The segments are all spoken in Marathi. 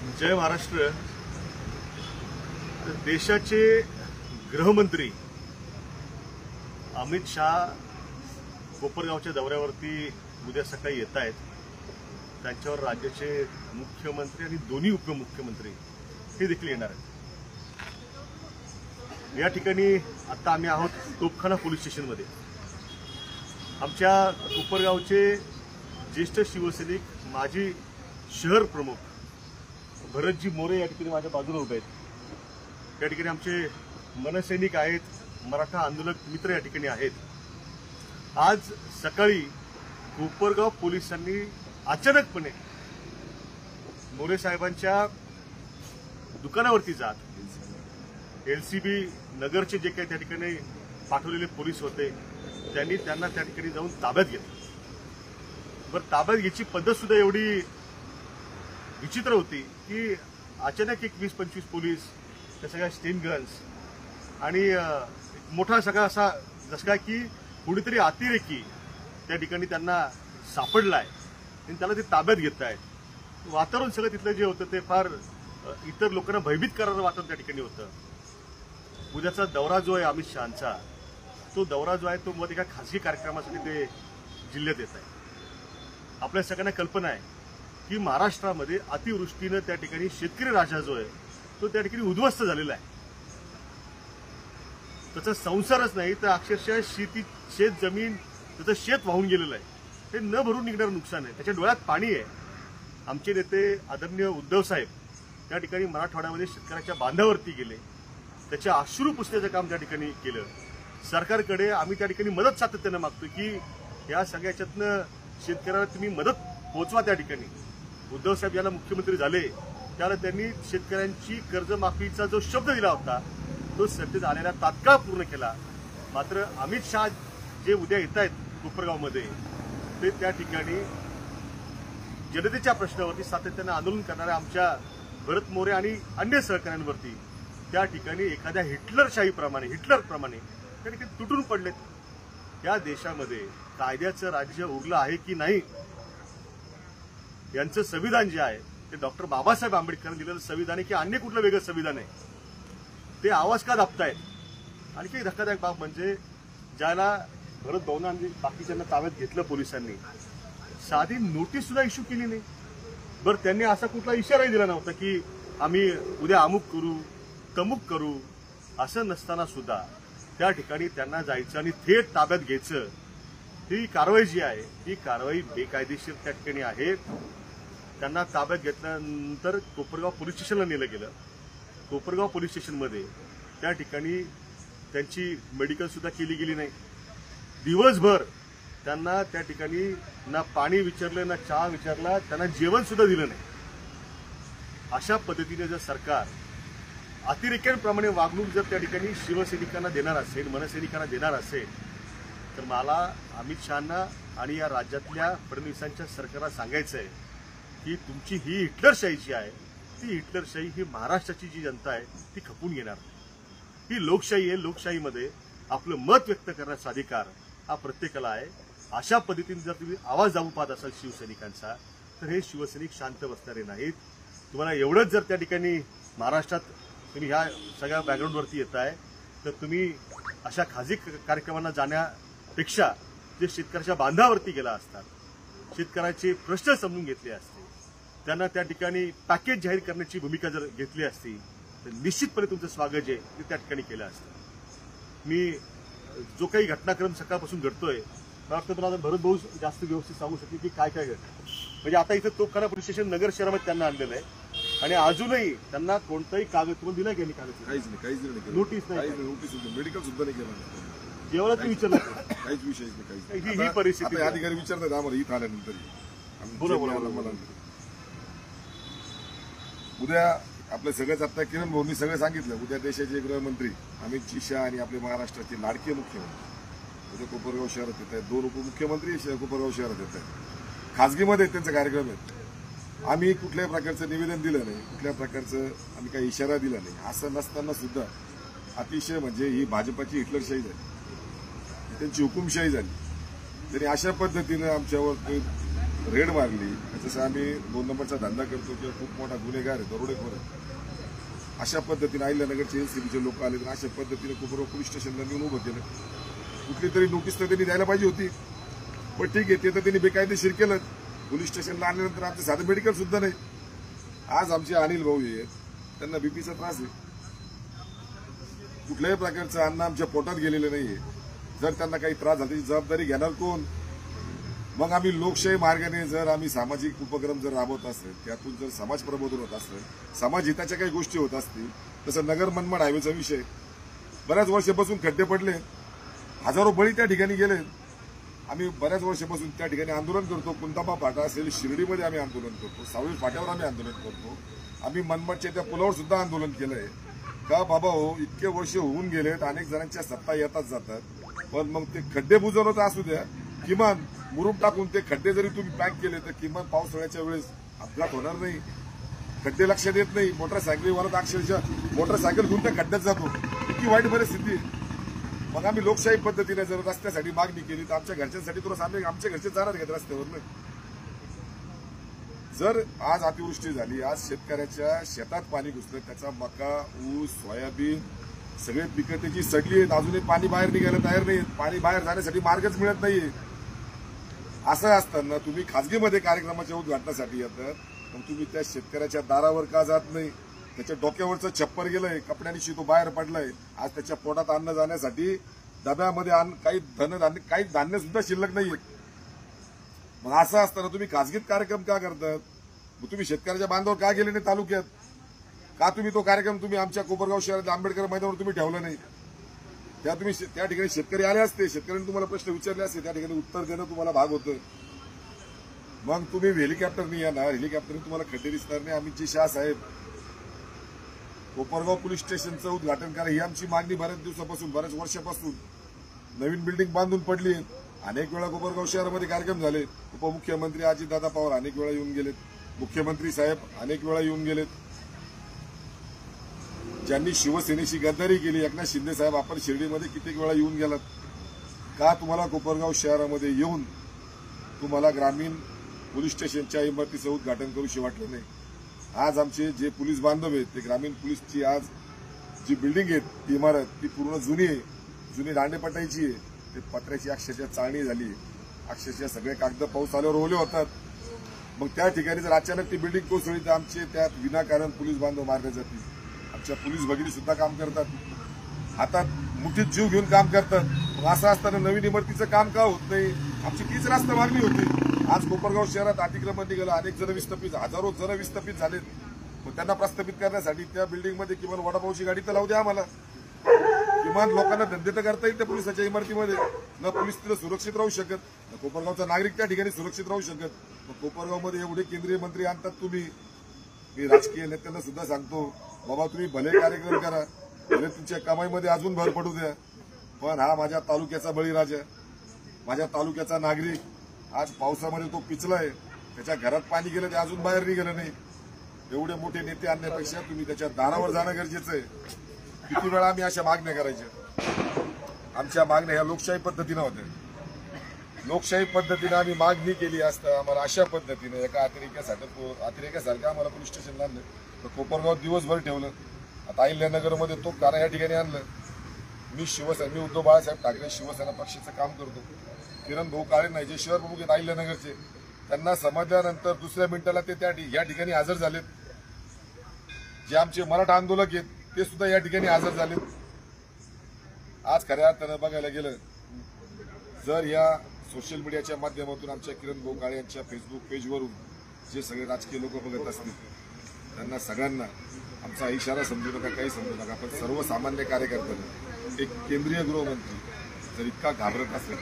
जय महाराष्ट्र। देशाचे गृहमंत्री अमित शाह कोपरगावच्या दौऱ्यावरती उद्या सकाळी येत आहेत। त्यांच्यावर राज्याचे मुख्यमंत्री आणि दोन्ही उपमुख्यमंत्री हे देखील येणार आहेत। या ठिकाणी आता आम्ही आहोत तोपखाना पोलीस स्टेशनमध्ये। आमच्या कोपरगावचे ज्येष्ठ शिवसैनिक माजी शहर प्रमुख भरतजी मोरे या ठिकाणी माझ्या बाजूला उभे आहेत। या ठिकाणी आमचे मनसैनिक आहेत, मराठा आंदोलक मित्र या ठिकाणी आहेत। आज सकाळी कोपरगाव पोलिसांनी अचानकपणे मोरे साहेबांच्या दुकानावरती जात एलसीबी नगरचे जे काही त्या ठिकाणी पाठवलेले पोलीस होते त्यांनी त्यांना त्या ठिकाणी जाऊन ताब्यात घेतलं। बरं, ताब्यात घ्यायची पद्धत सुद्धा एवढी विचित्र होती की अचानक एक 20-25 पोलीस, त्या सगळ्या स्टेन गन्स आणि मोठा सगळा असा जसं काय की कुणीतरी अतिरेकी त्या ठिकाणी त्यांना सापडलाय आणि त्याला ते ताब्यात घेत आहेत। वातावरण सगळं तिथलं जे होतं ते फार इतर लोकांना भयभीत करणारं वातावरण त्या ठिकाणी होतं। उद्याचा दौरा जो आहे अमित शहांचा, तो दौरा जो आहे तो मध्ये एका खासगी कार्यक्रमासाठी ते जिल्ह्यात येत आहे। आपल्या सगळ्यांना कल्पना आहे की महाराष्ट्रामध्ये अतिवृष्टीनं त्या ठिकाणी शेतकरी राजा जो आहे तो त्या ठिकाणी उद्ध्वस्त झालेला आहे। त्याचा संसारच नाही तर अक्षरशः शेत जमीन त्याचं शेत वाहून गेलेलं आहे। हे न भरून निघणारं नुकसान आहे। त्याच्या डोळ्यात पाणी आहे। आमचे नेते आदरणीय उद्धव साहेब त्या ठिकाणी मराठवाड्यामध्ये शेतकऱ्याच्या बांधावरती गेले, त्याचे अश्रू पुसण्याचं काम त्या ठिकाणी केलं। सरकारकडे आम्ही त्या ठिकाणी मदत सातत्यानं मागतो की या सगळ्याच्यातनं शेतकऱ्याला तुम्ही मदत पोहोचवा। त्या ठिकाणी उद्धव साहेब याला मुख्यमंत्री झाले त्याला त्यांनी शेतकऱ्यांची कर्जमाफीचा जो शब्द दिला होता तो सत्तेत आलेला तात्काळ पूर्ण केला। मात्र अमित शहा जे उद्या येत आहेत कोपरगावमध्ये ते त्या ठिकाणी जनतेच्या प्रश्नावरती सातत्यानं आंदोलन करणाऱ्या आमच्या भरत मोरे आणि अन्य सहकाऱ्यांवरती त्या ठिकाणी एखाद्या हिटलरप्रमाणे त्या ठिकाणी तुटून पडलेत। या देशामध्ये कायद्याचं राज्य उरलं आहे की नाही? यांचं संविधान जे आहे ते डॉक्टर बाबासाहेब आंबेडकरांनी दिलेलं संविधान आहे की अन्य कुठलं वेगळं संविधान आहे? ते आवाज का दाबतायत? आणखी धक्कादायक बाब म्हणजे ज्याला भरत भाऊंना आणि बाकीच्यांना ताब्यात घेतलं पोलिसांनी, साधी नोटीस सुद्धा इश्यू केली नाही। बरं, त्यांनी असा कुठला इशाराही दिला नव्हता की आम्ही उद्या अमुक करू तमुक करू। असं नसताना सुद्धा त्या ठिकाणी त्यांना जायचं आणि थेट ताब्यात घ्यायचं। ही कारवाई जी आहे ही कारवाई बेकायदेशीर त्या ठिकाणी आहे। त्यांना ताब्यात घेतल्यानंतर कोपरगाव पोलीस स्टेशनला नेलं गेलं। कोपरगाव पोलीस स्टेशनमध्ये त्या ठिकाणी त्यांची मेडिकल सुद्धा केली गेली नाही। दिवसभर त्यांना त्या ठिकाणी ना पाणी विचारलं ना चहा विचारला, त्यांना जेवण सुद्धा दिलं नाही। अशा पद्धतीने जर सरकार अतिरेक्यांप्रमाणे वागणूक जर त्या ठिकाणी शिवसैनिकांना देणार असेल, मनसैनिकांना देणार असेल तर मला अमित शहांना आणि या राज्यातल्या फडणवीसांच्या सरकारला सांगायचं आहे की तुमची ही हिटलरशाही जी आहे ती हिटलरशाही ही महाराष्ट्राची जी जनता आहे ती खपून घेणार। ही लोकशाही आहे। लोकशाहीमध्ये आपलं मत व्यक्त करण्याचा अधिकार हा प्रत्येकाला आहे। अशा पद्धतीने जर तुम्ही आवाज दाबू पाहत असाल शिवसैनिकांचा तर हे शिवसैनिक शांत बसणारे नाहीत। तुम्हाला एवढंच जर त्या ठिकाणी महाराष्ट्रात तुम्ही ह्या सगळ्या बॅकग्राऊंडवरती येत आहे तर तुम्ही अशा खाजगी कार्यक्रमांना जाण्यापेक्षा जे शेतकऱ्याच्या बांधावरती गेला असतात, शेतकऱ्याचे प्रश्न समजून घेतले असते, त्यांना त्या ठिकाणी पॅकेज जाहीर करण्याची भूमिका जर घेतली असती तर निश्चितपणे तुमचं स्वागत जे ते त्या ठिकाणी केलं असतं। मी जो काही घटनाक्रम सकाळपासून घडतोय मला वाटतं मला भरत भाऊ जास्त व्यवस्थित सांगू शकते की काय काय घडतं। म्हणजे आता इथं तोपखाना पोलीस स्टेशन नगर शहरामध्ये त्यांना आणलेलं आहे आणि अजूनही त्यांना कोणताही कागद तुम्हाला दिला की कागद? काहीच नाही, नोटीस नाही, मेडिकल सुद्धा नाही केलं। जेव्हा तुम्ही विचारलं काहीच विषय नाही। ही परिस्थिती अधिकारी विचारतात आम्हाला इथं आल्यानंतर उद्या आपलं सगळंच आता किरण भाऊंनी सगळं सांगितलं। उद्या देशाचे गृहमंत्री अमित शहा आणि आपले महाराष्ट्राचे लाडके मुख्यमंत्री उद्या कोपरगाव शहरात येत आहेत। 2 उपमुख्यमंत्री कोपरगाव शहरात येत आहेत। खासगीमध्ये त्यांचा कार्यक्रम आहे। आम्ही कुठल्याही प्रकारचं निवेदन दिलं नाही, कुठल्या प्रकारचं आम्ही काही इशारा दिला नाही। असं नसताना सुद्धा अतिशय म्हणजे ही भाजपाची हिटलरशाही झाली, त्यांची हुकुमशाही झाली। त्यांनी अशा पद्धतीने आमच्यावर रेड मारली। जसं आम्ही 2 नंबरचा धंदा करतो किंवा खूप मोठा गुन्हेगार आहे, दरोडेखोर आहे, अशा पद्धतीने अहिल्यानगरचे एनसीबीचे लोक आले तर अशा पद्धतीने कोपरगाव पोलीस स्टेशनला नेऊन उभं केलं. कुठली तरी नोटीस तर त्यांनी द्यायला पाहिजे होती, पण ठीक आहे, ते तर त्यांनी बेकायदेशीर केलं. पोलीस स्टेशनला आणल्यानंतर आमचं साधं मेडिकल सुद्धा नाही. आज आमचे अनिल भाऊ आहेत, त्यांना बीपीचा त्रास आहे. कुठल्याही प्रकारचं अन्न आमच्या पोटात गेलेलं नाहीये. जर त्यांना काही त्रास झाला त्याची जबाबदारी घेणार कोण? मग आम्ही लोकशाही मार्गाने जर आम्ही सामाजिक उपक्रम जर राबवत असेल, त्यातून जर समाज प्रबोधन होत असेल, समाज हिताच्या काही गोष्टी होत असतील, तसं नगर मनमाड हायवेचा विषय बऱ्याच वर्षापासून खड्डे पडले, हजारो बळी त्या ठिकाणी गेले. आम्ही बऱ्याच वर्षापासून त्या ठिकाणी आंदोलन करतो. कुंदाबा फाटा असेल, शिर्डीमध्ये आम्ही आंदोलन करतो, सावळी फाट्यावर आम्ही आंदोलन करतो. आम्ही मनमाडच्या त्या पुलावर सुद्धा आंदोलन केलंय. का बाबा हो, इतके वर्ष होऊन गेलेत, अनेक जणांच्या सत्ता येतात जातात, पण मग ते खड्डे बुजवणं असू द्या, किमान मुरुम टाकून ते खड्डे जरी तुम्ही पॅक केले तर किमान पावसाळ्याच्या वेळेस अपघात होणार नाही. खड्डे लक्षात येत नाही, मोटरसायकलीवर अक्षरशः मोटरसायकल घेऊन त्या खड्ड्यात जातो. किती वाईट परिस्थिती. मग आम्ही लोकशाही पद्धतीने जर रस्त्यासाठी मागणी केली तर आमच्या घरच्यांसाठी तुला आमच्या घरचे जाणार घेत रस्त्यावर. जर आज अतिवृष्टी झाली, आज शेतकऱ्याच्या शेतात पाणी घुसलं, त्याचा मका, ऊस, सोयाबीन सगळे पिकं त्याची सडली आहेत, अजूनही पाणी बाहेर निघायला तयार नाही. पाणी बाहेर जाण्यासाठी मार्गच मिळत नाहीये. असं असताना तुम्ही खासगीमध्ये कार्यक्रमाच्या उद्घाटनासाठी येतात, मग तुम्ही त्या शेतकऱ्याच्या दारावर का जात नाही? त्याच्या डोक्यावरचं छप्पर गेलंय, कपड्यांशी तो बाहेर पडलाय. आज त्याच्या पोटात अन्न जाण्यासाठी डब्यामध्ये काही धान्य सुद्धा शिल्लक नाहीये. मग असं असताना तुम्ही खासगीत कार्यक्रम का करतात? मग तुम्ही शेतकऱ्याच्या बांधावर का गेले नाही तालुक्यात? का तुम्ही तो कार्यक्रम तुम्ही आमच्या कोपरगाव शहरात आंबेडकर मैदानावर तुम्ही ठेवला नाही? त्या ठिकाणी शेतकरी आले असते, शेतकऱ्यांनी तुम्हाला प्रश्न विचारले असते, त्या ठिकाणी उत्तर देणं तुम्हाला भाग होतं. मग तुम्ही हेलिकॉप्टरने येणार, हेलिकॉप्टरने तुम्हाला खड्डे दिसणार नाही. आम्ही शाह साहेब कोपरगाव पोलीस स्टेशनचं उद्घाटन करा, ही आमची मागणी बऱ्याच दिवसापासून, बऱ्याच वर्षापासून. नवीन बिल्डिंग बांधून पडली, अनेक वेळा कोपरगाव शहरामध्ये कार्यक्रम झाले. उपमुख्यमंत्री अजितदादा पवार अनेक वेळा येऊन गेलेत, मुख्यमंत्री साहेब अनेक वेळा येऊन गेलेत. ज्यांनी शिवसेनेशी गद्दारी केली, एकनाथ शिंदे साहेब आपण शिर्डीमध्ये कित्येक वेळा येऊन गेलात. का तुम्हाला कोपरगाव शहरामध्ये येऊन तुम्हाला ग्रामीण पोलीस स्टेशनच्या इमारतीचं उद्घाटन करूशी वाटलं नाही? आज आमचे जे पोलीस बांधव आहेत, ते ग्रामीण पोलीसची आज जी बिल्डिंग आहे, ती इमारत ती पूर्ण जुनी आहे, जुनी दांडेपट्टायची आहे. ते पत्र्याची अक्षरशः चाळणी झाली, अक्षरशः सगळे कागद पाऊस आल्यावर ओले होतात. मग त्या ठिकाणी जर अचानक ती बिल्डिंग कोसळली तर आमचे त्यात विनाकारण पोलीस बांधव मारले जातील. आमच्या पोलीस भगिनी सुद्धा काम करतात, हातात मुठीत जीव घेऊन काम करतात. मग असं असताना नवीन इमारतीचं काम का होत नाही? आमची तीच रास्त मागणी होती. आज कोपरगाव शहरात अतिक्रमण निघालं, अनेक जण विस्थापित, हजारो जण विस्थापित झालेत. मग त्यांना प्रस्थापित करण्यासाठी त्या बिल्डिंगमध्ये किमान वडापावची गाडी तर लावू द्या आम्हाला. किमान लोकांना धंदे तर करता येईल त्या पोलिसाच्या इमारतीमध्ये. न पोलीस तिथं सुरक्षित राहू शकत, न कोपरगावचा नागरिक त्या ठिकाणी सुरक्षित राहू शकत. मग कोपरगावमध्ये एवढे केंद्रीय मंत्री आणतात तुम्ही. मी राजकीय नेत्यांना सुद्धा सांगतो, बाबा तुम्ही भले कार्यक्रम करा, भले तुमच्या कमाईमध्ये अजून भर पडू द्या, पण हा माझ्या तालुक्याचा बळीराजा, माझ्या तालुक्याचा नागरिक आज पावसामध्ये तो पिचलाय, त्याच्या घरात पाणी गेलं, ते अजून बाहेर निघालं नाही. एवढे मोठे नेते आणण्यापेक्षा तुम्ही त्याच्या दारावर जाणं गरजेचं आहे. किती वेळा आम्ही अशा मागण्या करायच्या? आमच्या मागण्या ह्या लोकशाही पद्धतीनं होत्या. लोकशाही पद्धतीनं आम्ही मागणी केली असता आम्हाला अशा पद्धतीनं एका अतिरेक्यासारखं आम्हाला पोलीस स्टेशनला आणलं, तर कोपरगाव दिवसभर ठेवलं. आता अहिल्यानगरमध्ये तो कारा या ठिकाणी आणलं. मी उद्धव बाळासाहेब ठाकरे शिवसेना पक्षाचं काम करतो. किरण भाऊ काळे नाही, जे शहर प्रमुख आहेत अहिल्यानगरचे, त्यांना समजल्यानंतर दुसऱ्या मिनिटाला ते या ठिकाणी हजर झालेत. जे आमचे मराठा आंदोलक आहेत ते सुद्धा या ठिकाणी हजर झालेत. आज खऱ्या अर्थानं बघायला गेलं, जर या सोशल मीडियाच्या माध्यमातून आमच्या किरण भाऊ काळे यांच्या फेसबुक पेजवरून जे सगळे राजकीय लोक बघत असतील, त्यांना सगळ्यांना आमचा इशारा समजू नका, काही समजू नका, पण सर्वसामान्य कार्यकर्त्यांना एक केंद्रीय गृहमंत्री जर इतका घाबरत असेल,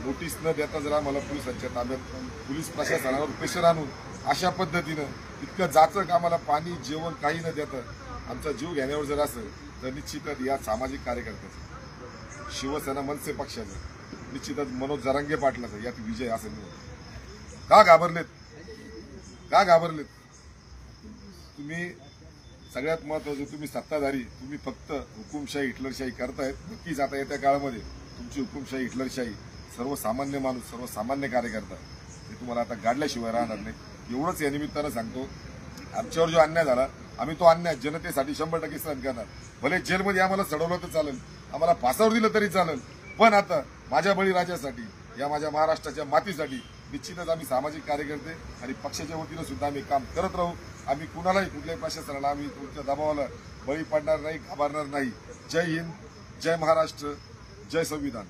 नोटीस न देता जर आम्हाला पोलिसांच्या ताब्यात, पोलीस प्रशासनावर प्रेशर आणून अशा पद्धतीनं इतकं जाचक आम्हाला पाणी जेवण काही न देता आमचा जीव घेण्यावर जर असेल, तर निश्चितच या सामाजिक कार्यकर्त्याचा, शिवसेना मनसे पक्षाचा, निश्चितच मनोज जरांगे पाटलाचा यात विजय असेल. का घाबरलेत? का घाबरलेत? तुम्ही सगळ्यात महत्वाचं, तुम्ही सत्ताधारी, तुम्ही फक्त हुकुमशाही हिटलरशाही करतायत. नक्कीच आता येत्या काळामध्ये तुमची हुकुमशाही हिटलरशाही सर्वसामान्य माणूस, सर्वसामान्य कार्यकर्ता हे तुम्हाला आता गाडल्याशिवाय राहणार नाही. एवढंच या निमित्तानं सांगतो, आमच्यावर जो अन्याय झाला आम्ही तो अन्याय जनतेसाठी 100% सहन करणार. भले जेलमध्ये आम्हाला चढवलं तर चालेल, आम्हाला फासावर दिलं तरी चालेल, पण आता माझ्या बळीराजासाठी, या माझ्या महाराष्ट्राच्या मातीसाठी निश्चितच आम्ही सामाजिक कार्यकर्ते आणि पक्षाच्या वतीनं सुद्धा आम्ही काम करत राहू. आम्ही कुणालाही, कुठल्याही प्रशासनाला आम्ही तुमच्या दबावाला बळी पडणार नाही, घाबरणार नाही. जय हिंद, जय महाराष्ट्र, जय संविधान.